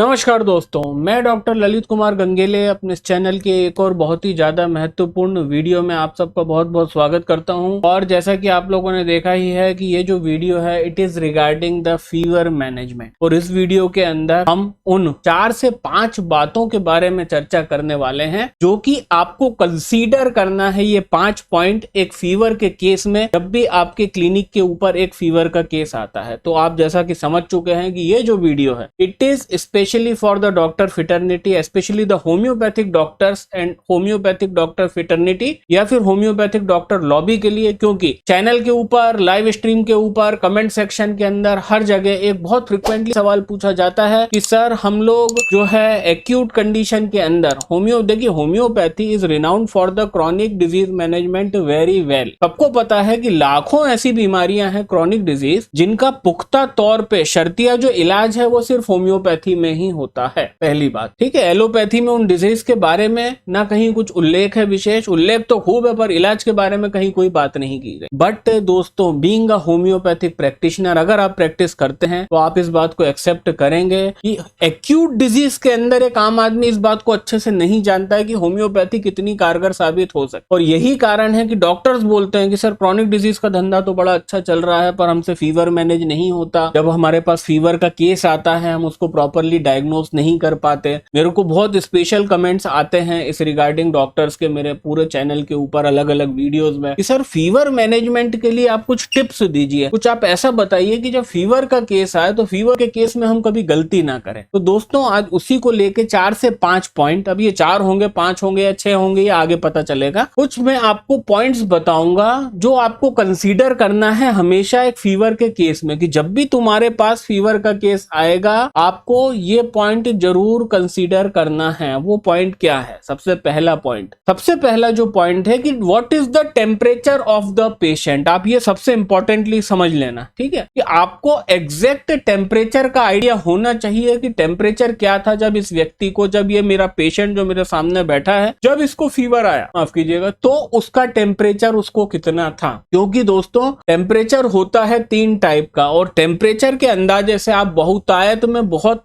नमस्कार दोस्तों, मैं डॉक्टर ललित कुमार गंगेले अपने इस चैनल के एक और बहुत ही ज्यादा महत्वपूर्ण वीडियो में आप सबका बहुत बहुत स्वागत करता हूं। और जैसा कि आप लोगों ने देखा ही है कि ये जो वीडियो है it is regarding the fever management. और इस वीडियो के अंदर हम उन 4 से 5 बातों के बारे में चर्चा करने वाले हैं जो कि आपको कंसीडर करना है। ये 5 पॉइंट एक फीवर के केस में, जब भी आपके क्लिनिक के ऊपर एक फीवर का केस आता है तो आप जैसा कि समझ चुके हैं कि ये जो वीडियो है it is especially for the doctor fraternity, especially the homeopathic doctors and homeopathic doctor fraternity या फिर homeopathic doctor lobby के लिए, क्योंकि चैनल के ऊपर, लाइव स्ट्रीम के ऊपर, कमेंट सेक्शन के अंदर हर जगह एक बहुत फ्रिक्वेंटली सवाल पूछा जाता है कि सर हम लोग जो है एक्यूट कंडीशन के अंदर देखिए homeopathy is renowned for the chronic disease management very well. सबको पता है कि लाखों ऐसी बीमारियां हैं क्रॉनिक डिजीज जिनका पुख्ता तौर पे शर्तिया जो इलाज है वो सिर्फ होम्योपैथी में ही होता है। पहली बात, ठीक है। एलोपैथी में उन डिजीज के बारे में ना कहीं कुछ उल्लेख है, विशेष उल्लेख तो खूब है पर इलाज के बारे में कहीं कोई बात नहीं की गई। बट दोस्तों, बीइंग अ होम्योपैथिक प्रैक्टिशनर, अगर आप प्रैक्टिस करते हैं तो आप इस बात को एक्सेप्ट करेंगे कि एक्यूट डिजीज के अंदर एक आम आदमी इस बात को अच्छे से नहीं जानता है कि होम्योपैथी कितनी कारगर साबित हो सकती। और यही कारण है कि डॉक्टर्स बोलते हैं कि सर क्रॉनिक डिजीज का धंधा तो बड़ा अच्छा चल रहा है पर हमसे फीवर मैनेज नहीं होता। जब हमारे पास फीवर का केस आता है हम उसको प्रॉपरली डायग्नोस नहीं कर पाते। मेरे को बहुत स्पेशल कमेंट्स आते हैं इस रिगार्डिंग डॉक्टर्स के मेरे पूरे चैनल के ऊपर अलग अलग वीडियोस में कि सर फीवर मैनेजमेंट के लिए आप कुछ टिप्स दीजिए, कुछ आप ऐसा बताइए कि जब फीवर का केस आए तो फीवर के केस में हम कभी गलती ना करें। तो दोस्तों आज उसी को लेके 4 से 5 पॉइंट, अब ये 4 होंगे, 5 होंगे या 6 होंगे या आगे पता चलेगा, कुछ मैं आपको पॉइंट्स बताऊंगा जो आपको कंसीडर करना है हमेशा एक फीवर के केस में, कि जब भी तुम्हारे पास फीवर का केस आएगा आपको ये पॉइंट जरूर कंसीडर करना है। वो पॉइंट क्या है? सबसे पहला जो पॉइंट है कि what is the temperature of the patient. आप ये सबसे इंपॉर्टेंटली समझ लेना, ठीक है, कि आपको एग्जैक्ट टेम्परेचर का आइडिया होना चाहिए कि टेम्परेचर क्या था जब इस व्यक्ति को, जब ये मेरा पेशेंट जो मेरे सामने बैठा है, जब इसको फीवर आया, माफ कीजिएगा, तो उसका टेम्परेचर उसको कितना था। क्योंकि दोस्तों टेम्परेचर होता है 3 टाइप का और टेम्परेचर के अंदाजे से आप बहुतायत में बहुत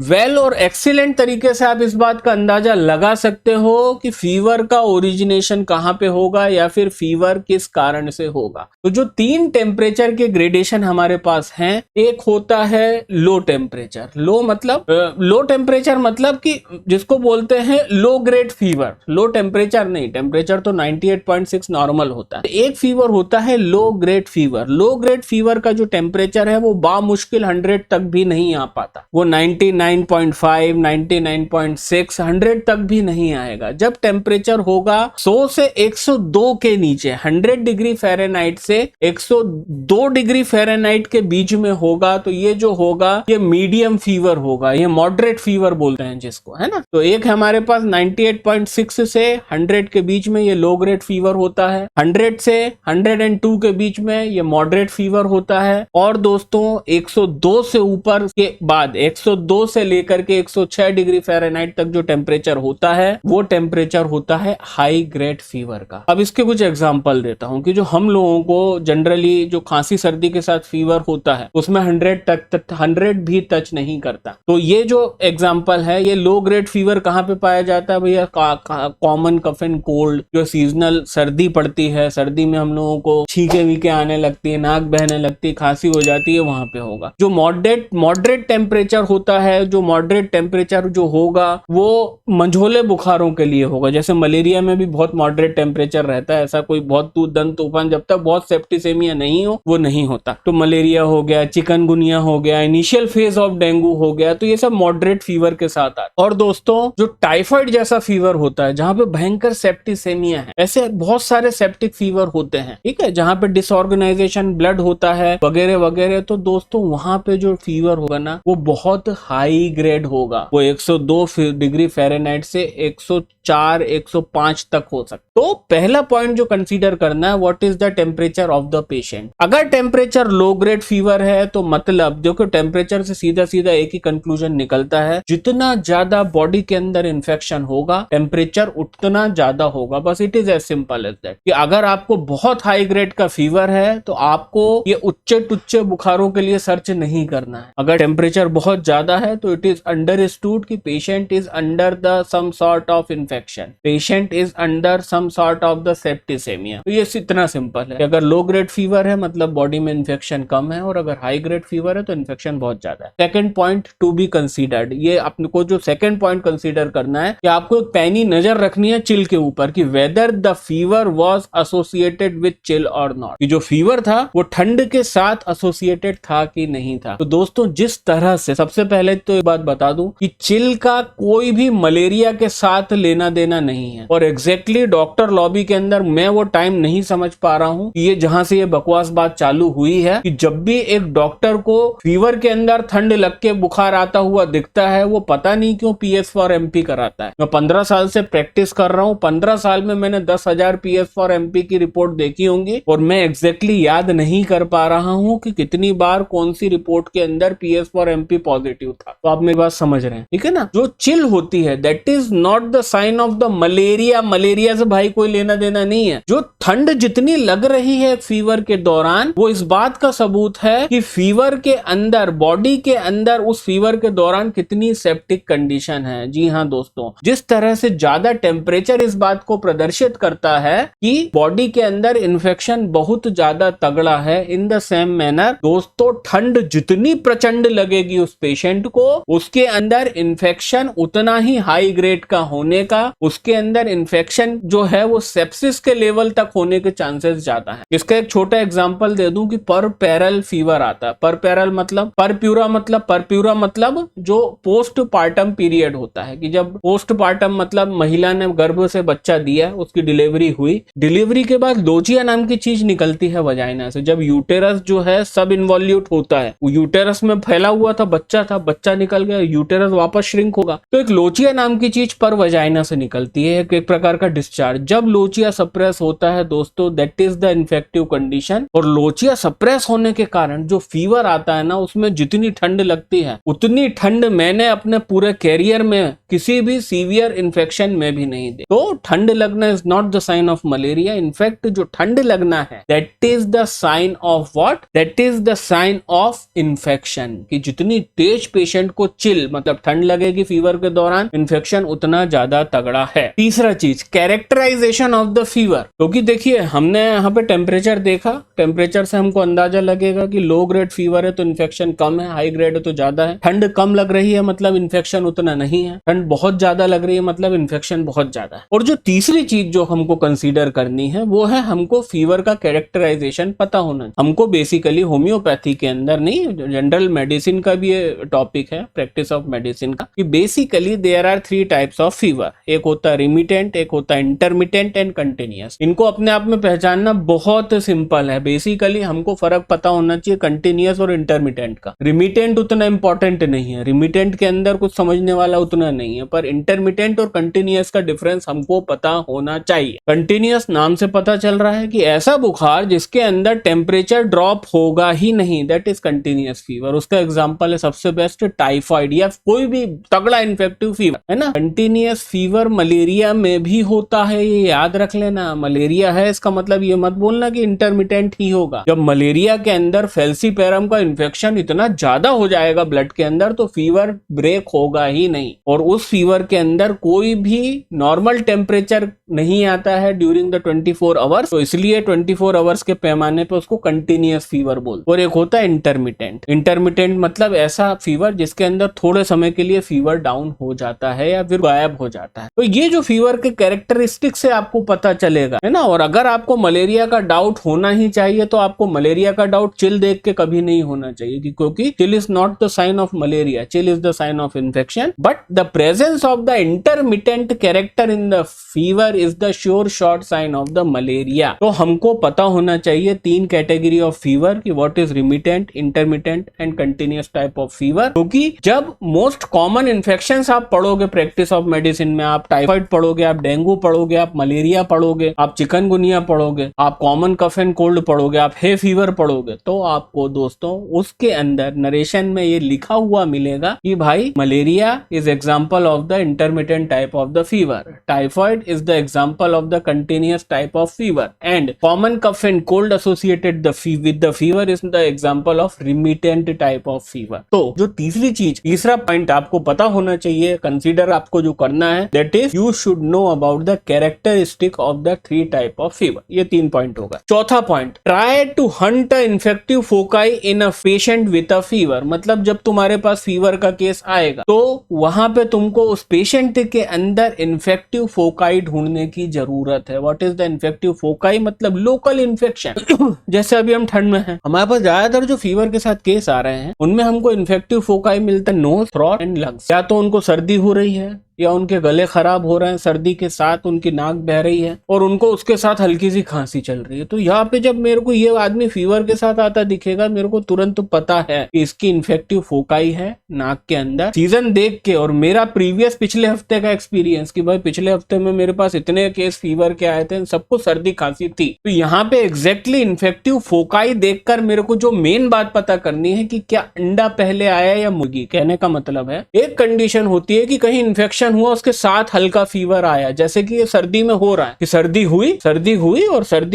वेल और एक्सीलेंट तरीके से आप इस बात का अंदाजा लगा सकते हो कि फीवर का ओरिजिनेशन कहां पे होगा या फिर फीवर किस कारण से होगा। तो जो 3 टेम्परेचर के ग्रेडेशन हमारे पास हैं, एक होता है लो टेम्परेचर। लो टेम्परेचर मतलब कि जिसको बोलते हैं low grade fever. Low temperature नहीं, टेम्परेचर तो 98.6 नॉर्मल होता है। एक फीवर होता है low grade fever. Low grade fever का जो टेम्परेचर है वो बामुश्किल 100 तक भी नहीं आ पाता, वो 99.5, 99.6, 100 तक भी नहीं आएगा। जब टेम्परेचर होगा 100 से 102 के नीचे, 100 डिग्री फ़ारेनहाइट से 102 डिग्री फ़ारेनहाइट के बीच में होगा तो ये जो होगा ये मीडियम फीवर होगा, ये मॉडरेट फीवर बोलते हैं जिसको, है ना। तो एक हमारे पास 98.6 से 100 के बीच में ये लो ग्रेड फीवर होता है, 100 से 102 के बीच में ये मॉडरेट फीवर होता है। और दोस्तों 102 से ऊपर के बाद 102 से लेकर के 106 डिग्री फ़ारेनहाइट तक जो टेम्परेचर होता है वो टेम्परेचर होता है हाई ग्रेड फीवर का। अब इसके कुछ एग्जांपल देता हूं कि जो हम लोगों को जनरली जो खांसी सर्दी के साथ फीवर होता है उसमें 100 भी टच नहीं करता। तो ये जो एग्जांपल है, ये लो ग्रेड फीवर कहां पे पाया जाता है भैया? कॉमन कफ एंड कोल्ड, जो सीजनल सर्दी पड़ती है, सर्दी में हम लोगों को छींके वीके आने लगती है, नाक बहने लगती है, खांसी हो जाती है, वहां पे होगा। जो मॉडरेट टेम्परेचर होता है, जो मॉडरेट टेम्परेचर जो होगा वो मंझोले बुखारों के लिए होगा। जैसे मलेरिया में भी बहुत मॉडरेट टेम्परेचर रहता है, ऐसा कोई बहुत दंत तूफान जब तक बहुत सेप्टिसेमिया नहीं हो वो नहीं होता। तो मलेरिया हो गया, चिकनगुनिया हो गया, इनिशियल फेज ऑफ डेंगू हो गया, तो ये सब मॉडरेट फीवर के साथ आता है। और दोस्तों जो टाइफाइड जैसा फीवर होता है जहां पे भयंकर सेप्टिसेमिया है, ऐसे बहुत सारे सेप्टिक फीवर होते हैं, ठीक है, जहां पे डिसऑर्गेनाइजेशन ब्लड होता है वगैरह वगैरह, तो दोस्तों वहां पे जो फीवर होगा ना वो बहुत हाई ग्रेड होगा, वो 102 डिग्री फ़ारेनहाइट से 104, 105 तक हो सकता। तो पहला पॉइंट जो कंसीडर करना है, what is the temperature of the patient. अगर टेम्परेचर लो ग्रेड फीवर है तो मतलब देखो टेम्परेचर से सीधा सीधा एक ही कंक्लूजन निकलता है, जितना ज्यादा बॉडी के अंदर इन्फेक्शन होगा टेम्परेचर उतना ज्यादा होगा। बस it is as simple as that कि अगर आपको बहुत हाई ग्रेड का फीवर है तो आपको ये उच्चे टुच्चे बुखारों के लिए सर्च नहीं करना है। अगर टेम्परेचर बहुत ज्यादा है तो इट इज अंडरस्टूड कि patient is under the some sort of infection, patient is under some sort of the septicaemia. तो ये इतना सिंपल है। अगर लो ग्रेड फीवर है मतलब बॉडी में इन्फेक्शन कम है, और अगर हाई ग्रेड फीवर है तो इन्फेक्शन बहुत ज्यादा है। Second point to be considered, ये आपको जो सेकंड पॉइंट कंसीडर करना है कि आपको एक पैनी नजर रखनी है चिल के ऊपर कि whether the fever was associated with chill और नॉट, कि जो फीवर था वो ठंड के साथ एसोसिएटेड था कि नहीं था। तो दोस्तों जिस तरह से, सबसे पहले तो ये बात बता दूं कि चिल का कोई भी मलेरिया के साथ लेना देना नहीं है, और एग्जैक्टली डॉक्टर लॉबी के अंदर मैं वो टाइम नहीं समझ पा रहा हूं कि ये जहां से ये बकवास बात चालू हुई है कि जब भी एक डॉक्टर को फीवर के अंदर ठंड लग के बुखार आता हुआ दिखता है वो पता नहीं क्यों PS4MP कराता है। मैं 15 साल से प्रैक्टिस कर रहा हूं, 15 साल में मैंने 10,000 PS4MP की रिपोर्ट देखी होंगी, और मैं एग्जैक्टली याद नहीं कर पा रहा हूं कि कितनी बार कौन सी रिपोर्ट के अंदर PS4MP पॉजिटिव था। तो आप मेरी बात समझ रहे हैं, ठीक है ना। जो चिल होती है that is not the sign of the malaria, malaria से भाई कोई लेना देना नहीं है। जो ठंड जितनी लग रही है फीवर के दौरान वो इस बात का सबूत है कि फीवर के अंदर, बॉडी के अंदर उस फीवर के दौरान कितनी सेप्टिक कंडीशन है। जी हाँ दोस्तों, जिस तरह से ज्यादा टेम्परेचर इस बात को प्रदर्शित करता है कि बॉडी के अंदर इन्फेक्शन बहुत ज्यादा तगड़ा है, इन द सेम मैनर दोस्तों ठंड जितनी प्रचंड लगेगी उस पेशेंट को, उसके अंदर इन्फेक्शन उतना ही हाई ग्रेड का होने का, उसके अंदर इन्फेक्शन जो है वो सेप्सिस के लेवल तक होने के चांसेस ज्यादा है। इसका एक छोटा एग्जांपल दे दूं कि परपेरल फीवर आता है। परपेरल मतलब, परप्यूरा मतलब जो पोस्ट पार्टम पीरियड होता है, कि जब पोस्ट पार्टम मतलब महिला ने गर्भ से बच्चा दिया, उसकी डिलीवरी हुई, डिलीवरी के बाद लोचिया नाम की चीज निकलती है वजाइना से। जब यूटेरस जो है सब इन्वॉल्यूट होता है, वो यूटेरस में फैला हुआ था, बच्चा निकल गया, यूटेरस वापस श्रिंक होगा, तो एक लोचिया नाम की चीज पर वजाइना से निकलती है, एक प्रकार का डिस्चार्ज। जब लोचिया सप्रेस होता है दोस्तों that is the infective condition, और लोचिया सप्रेस होने के कारण जो फीवर आता है ना उसमें जितनी ठंड लगती है उतनी ठंड मैंने अपने पूरे कैरियर में किसी भी सीवियर इन्फेक्शन में भी नहीं दी। तो ठंड लगना is not the sign of malaria, in fact जो ठंड लगना है that is the sign of what, that is the sign of infection. कि जितनी तेज पेशेंट को चिल मतलब ठंड लगेगी फीवर के दौरान, इन्फेक्शन उतना ज्यादा तगड़ा है। तीसरा चीज, कैरेक्टराइजेशन ऑफ द फीवर, क्योंकि देखिए हमने यहाँ पे टेम्परेचर देखा, टेम्परेचर से हमको अंदाजा लगेगा कि लो ग्रेड फीवर है तो इन्फेक्शन कम है, हाई ग्रेड है तो ज्यादा है। ठंड कम लग रही है मतलब इन्फेक्शन उतना नहीं है, ठंड बहुत ज्यादा लग रही है मतलब इन्फेक्शन बहुत ज्यादा है। और जो तीसरी चीज जो हमको कंसीडर करनी है वो है हमको फीवर का कैरेक्टराइजेशन पता होना। हमको बेसिकली होम्योपैथी के अंदर नहीं, जनरल मेडिसिन का भी ये टॉपिक है, प्रैक्टिस ऑफ मेडिसिन का, कि basically there are 3 types of fever. एक होता है रिमिटेंट, एक होता है इंटरमिटेंट एंड कंटिन्यूअस। इनको अपने आप में पहचानना बहुत सिंपल है। बेसिकली हमको फर्क पता होना चाहिए कंटिन्यूअस और इंटरमिटेंट का। रिमिटेंट उतना इंपॉर्टेंट नहीं है, रिमिटेंट के अंदर कुछ समझने वाला उतना नहीं है, पर इंटरमिटेंट और कंटिन्यूअस का डिफरेंस हमको पता होना चाहिए। कंटिन्यूअस नाम से पता चल रहा है कि ऐसा बुखार जिसके अंदर टेम्परेचर ड्रॉप होगा ही नहीं, दैट इज कंटिन्यूअस फीवर। उसका एग्जांपल है सबसे बेस्ट टाइफाइड या कोई भी तगड़ा इन्फेक्टिव फीवर, है ना। कंटिन्यूअस फीवर मलेरिया में भी होता है, ये याद रख लेना। मलेरिया है इसका मतलब ये मत बोलना कि इंटरमिटेंट ही होगा। जब मलेरिया के अंदर फेल्सीपेरम का इन्फेक्शन इतना ज्यादा हो जाएगा ब्लड के अंदर तो फीवर ब्रेक होगा ही नहीं, और उस फीवर के अंदर कोई भी नॉर्मल टेम्परेचर नहीं आता है ड्यूरिंग द 24 आवर्स, तो इसलिए 24 आवर्स के पैमाने पे उसको कंटिन्यूअस फीवर बोलते। और एक होता है इंटरमिटेंट। इंटरमिटेंट मतलब ऐसा फीवर जिसके अंदर थोड़े समय के लिए फीवर डाउन हो जाता है या फिर गायब हो जाता है। तो ये जो फीवर के कैरेक्टरिस्टिक से आपको पता चलेगा, है ना। और अगर आपको मलेरिया का डाउट होना ही चाहिए तो आपको मलेरिया का डाउट चिल देख के कभी नहीं होना चाहिए, क्योंकि chill is not the sign of malaria, chill is the sign of infection. But the presence of the intermittent character in the fever is the sure short sign of the malaria. तो हमको पता होना चाहिए 3 category of fever की, what is remittent, intermittent and continuous type of fever. क्योंकि जब most common infections आप पढ़ोगे प्रैक्टिस ऑफ मेडिसिन में, आप टाइफाइड पढ़ोगे, आप डेंगू पढ़ोगे, आप मलेरिया पढ़ोगे, आप चिकनगुनिया पढ़ोगे, आप कॉमन कफ एंड कोल्ड पढ़ोगे, आप हे फीवर पढ़ोगे, तो आपको दोस्तों उसके अंदर नरेशन में ये लिखा हुआ मिलेगा कि भाई malaria is example of the intermittent type of the fever, typhoid is the example of the continuous type of fever, and common cough and cold associated with the fever is the example of remittent type of fever. तो जो तीसरी चीज, तीसरा point आपको पता होना चाहिए, consider आपको जो करना है, that is you should know about the characteristic of the 3 type of fever. ये 3 पॉइंट होगा। चौथा point, try to hunt a infective foci in a patient with a fever. मतलब जब तुम्हारे पास फीवर का केस आएगा तो वहां पे तुमको उस पेशेंट के अंदर इन्फेक्टिव फोकाई ढूंढने की जरूरत है। What is the infective foci? मतलब लोकल इन्फेक्शन। जैसे अभी हम ठंड में हैं, हमारे पास ज्यादातर जो फीवर के साथ केस आ रहे हैं उनमें हमको इन्फेक्टिव फोकाई मिलता है नोज, थ्रोट एंड लंग्स। या तो उनको सर्दी हो रही है या उनके गले खराब हो रहे हैं, सर्दी के साथ उनकी नाक बह रही है और उनको उसके साथ हल्की सी खांसी चल रही है। तो यहाँ पे जब मेरे को ये आदमी फीवर के साथ आता दिखेगा, मेरे को तुरंत पता है कि इसकी इन्फेक्टिव फोकाई है नाक के अंदर। सीजन देख के और मेरा प्रीवियस पिछले हफ्ते का एक्सपीरियंस कि भाई पिछले हफ्ते में मेरे पास इतने केस फीवर के आए थे, सबको सर्दी खांसी थी। तो यहाँ पे एग्जैक्टली इन्फेक्टिव फोकाई देखकर मेरे को जो मेन बात पता करनी है कि क्या अंडा पहले आया या मुर्गी। कहने का मतलब है, एक कंडीशन होती है कि कहीं इन्फेक्शन हुआ उसके साथ हल्का फीवर आया, जैसे कि ये सर्दी में हो रहा है कि सर्दी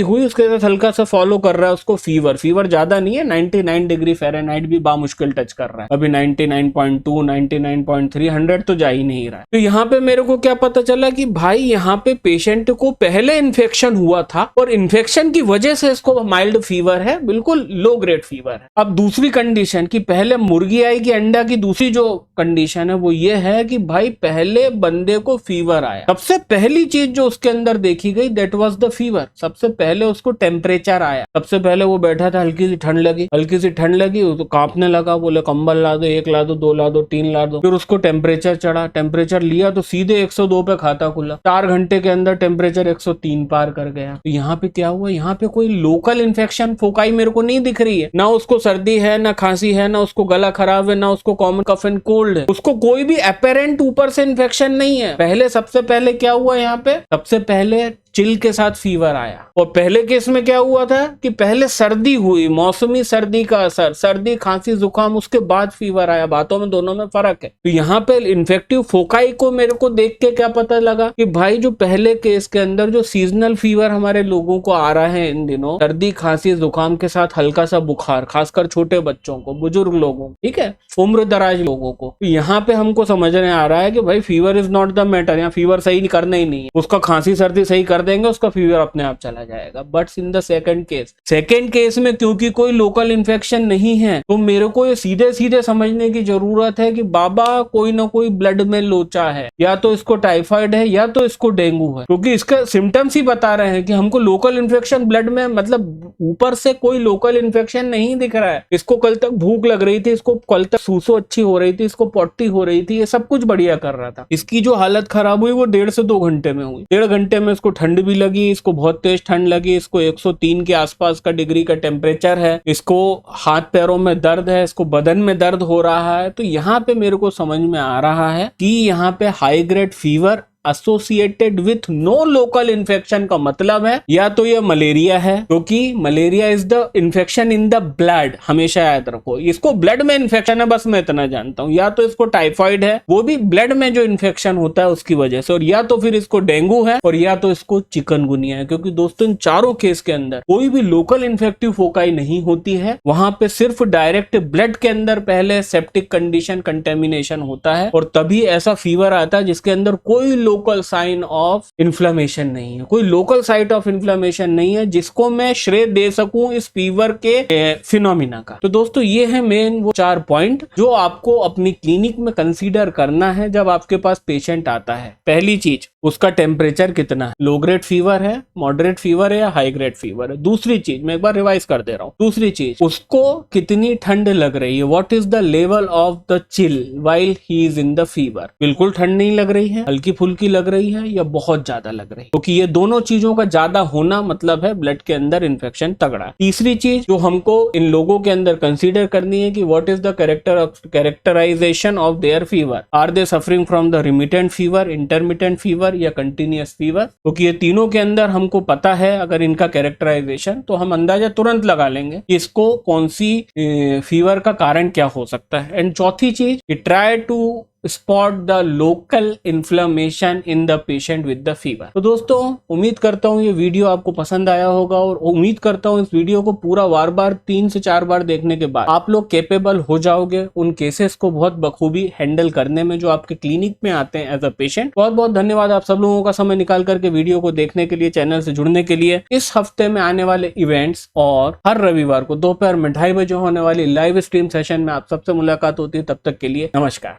हुई उसके साथ हल्का सा फॉलो कर रहा है उसको फीवर ज्यादा नहीं है, 99 डिग्री फ़ारेनहाइट भी बामुश्किल टच कर रहा है, अभी 99.2 99.3 100 तो जा ही नहीं रहा है। तो यहाँ पे मेरे को क्या पता चला कि भाई यहाँ पे पेशेंट को पहले इन्फेक्शन हुआ था और इन्फेक्शन की वजह से इसको माइल्ड फीवर है, बिल्कुल लो ग्रेड फीवर है। अब दूसरी कंडीशन कि पहले मुर्गी आई कि अंडा की दूसरी जो कंडीशन है वो ये है कि भाई पहले बंदे को फीवर आया। सबसे पहली चीज जो उसके अंदर देखी गई दैट वाज द फीवर। सबसे पहले उसको टेम्परेचर आया। सबसे पहले वो बैठा था, हल्की सी ठंड लगी तो कांपने लगा, बोले कंबल ला दो, 1 ला दो, 2 ला दो, 3 ला दो। फिर उसको टेम्परेचर चढ़ा, टेम्परेचर लिया तो सीधे 102 पे खाता खुला। 4 घंटे के अंदर टेम्परेचर 103 पार कर गया। तो यहाँ पे क्या हुआ, यहाँ पे कोई लोकल इन्फेक्शन फोकाई मेरे को नहीं दिख रही है। ना उसको सर्दी है, ना खांसी है, ना उसको गला खराब है, ना उसको कॉमन कफ एंड कोल्ड है। उसको कोई भी अपेरेंट ऊपर से इन्फेक्शन नहीं है। पहले सबसे पहले क्या हुआ, यहाँ पे सबसे पहले चिल के साथ फीवर आया। और पहले केस में क्या हुआ था कि पहले सर्दी हुई, मौसमी सर्दी का असर, सर्दी खांसी जुकाम, उसके बाद फीवर आया। बातों में दोनों में फर्क है। तो यहाँ पे इन्फेक्टिव फोकाई को मेरे को देख के क्या पता लगा कि भाई जो पहले केस के अंदर जो सीजनल फीवर हमारे लोगों को आ रहा है इन दिनों, सर्दी खांसी जुकाम के साथ हल्का सा बुखार, खासकर छोटे बच्चों को, बुजुर्ग लोगों, ठीक है, उम्र दराज लोगों को, तो यहाँ पे हमको समझ में आ रहा है कि भाई fever is not the matter. यहाँ फीवर सही करना ही नहीं है, उसका खांसी सर्दी सही कर देंगे, उसका फीवर अपने आप चला जाएगा। But in the second case में क्योंकि कोई लोकल इन्फेक्शन नहीं है, तो मेरे को ये सीधे सीधे समझने की जरूरत है कि बाबा कोई ना कोई ब्लड में लोचा है, या तो इसको टाइफाइड है या तो इसको डेंगू है, क्योंकि इसके सिम्टम्स ही बता रहे हैं कि हमको लोकल इन्फेक्शन ब्लड में, मतलब ऊपर से कोई लोकल इन्फेक्शन नहीं दिख रहा है। इसको कल तक भूख लग रही थी, इसको कल तक सूसो अच्छी हो रही थी, इसको पॉटी हो रही थी, ये सब कुछ बढ़िया कर रहा था। इसकी जो हालत खराब हुई वो 1.5 से 2 घंटे में हुई। 1.5 घंटे में इसको ठंड भी लगी, इसको बहुत तेज ठंड लगी, इसको 103 के आसपास का डिग्री का टेम्परेचर है, इसको हाथ पैरों में दर्द है, इसको बदन में दर्द हो रहा है। तो यहाँ पे मेरे को समझ में आ रहा है कि यहाँ पे high grade fever associated with no local infection का मतलब है या तो ये मलेरिया है, क्योंकि malaria is the infection in the blood. हमेशा याद रखो, इसको ब्लड में इन्फेक्शन है, बस मैं इतना जानता हूं। या तो इसको टाइफाइड है, वो भी ब्लड में जो इन्फेक्शन होता है उसकी वजह से, और या तो फिर इसको डेंगू है, और या तो इसको चिकनगुनिया है। क्योंकि दोस्तों इन चारों केस के अंदर कोई भी लोकल इन्फेक्टिव फोकाई नहीं होती है, वहां पे सिर्फ डायरेक्ट ब्लड के अंदर पहले सेप्टिक कंडीशन, कंटेमिनेशन होता है, और तभी ऐसा फीवर आता है जिसके अंदर कोई लोकल साइन ऑफ इन्फ्लेमेशन नहीं है, कोई लोकल साइट ऑफ इन्फ्लेमेशन नहीं है जिसको मैं श्रेय दे सकूं इस फीवर के फिनोमिना का। तो दोस्तों ये है मेन वो 4 पॉइंट जो आपको अपनी क्लिनिक में कंसीडर करना है जब आपके पास पेशेंट आता है। पहली चीज, उसका टेम्परेचर कितना है, लो ग्रेड फीवर है, मॉडरेट फीवर है या हाई ग्रेड फीवर है। दूसरी चीज, मैं एक बार रिवाइज कर दे रहा हूं, दूसरी चीज, उसको कितनी ठंड लग रही है, what is the level of the chill while he is in the fever. बिल्कुल ठंड नहीं लग रही है, हल्की फुल्की लग रही है, या बहुत ज्यादा लग रही है, क्योंकि ये दोनों चीजों का ज्यादा होना मतलब है ब्लड के अंदर इन्फेक्शन तगड़ा। तीसरी चीज जो हमको इन लोगों के अंदर कंसीडर करनी है कि what is the characterization of their fever, are they suffering from the remittent fever, intermittent fever या कंटिन्यूअस फीवर। क्योंकि ये तीनों के अंदर हमको पता है अगर इनका कैरेक्टराइजेशन, तो हम अंदाजा तुरंत लगा लेंगे कि इसको कौन सी फीवर का कारण क्या हो सकता है। एंड चौथी चीज, try to spot the local inflammation in the patient with the fever. तो दोस्तों उम्मीद करता हूँ ये वीडियो आपको पसंद आया होगा और उम्मीद करता हूँ इस वीडियो को पूरा बार 3 से 4 बार देखने के बाद आप लोग कैपेबल हो जाओगे उन केसेस को बहुत बखूबी हैंडल करने में जो आपके क्लिनिक में आते हैं एज अ पेशेंट। बहुत बहुत धन्यवाद आप सब लोगों का समय निकाल करके वीडियो को देखने के लिए, चैनल से जुड़ने के लिए। इस हफ्ते में आने वाले इवेंट्स और हर रविवार को दोपहर में 2:30 बजे होने वाली लाइव स्ट्रीम सेशन में आप सबसे मुलाकात होती है। तब तक के लिए नमस्कार।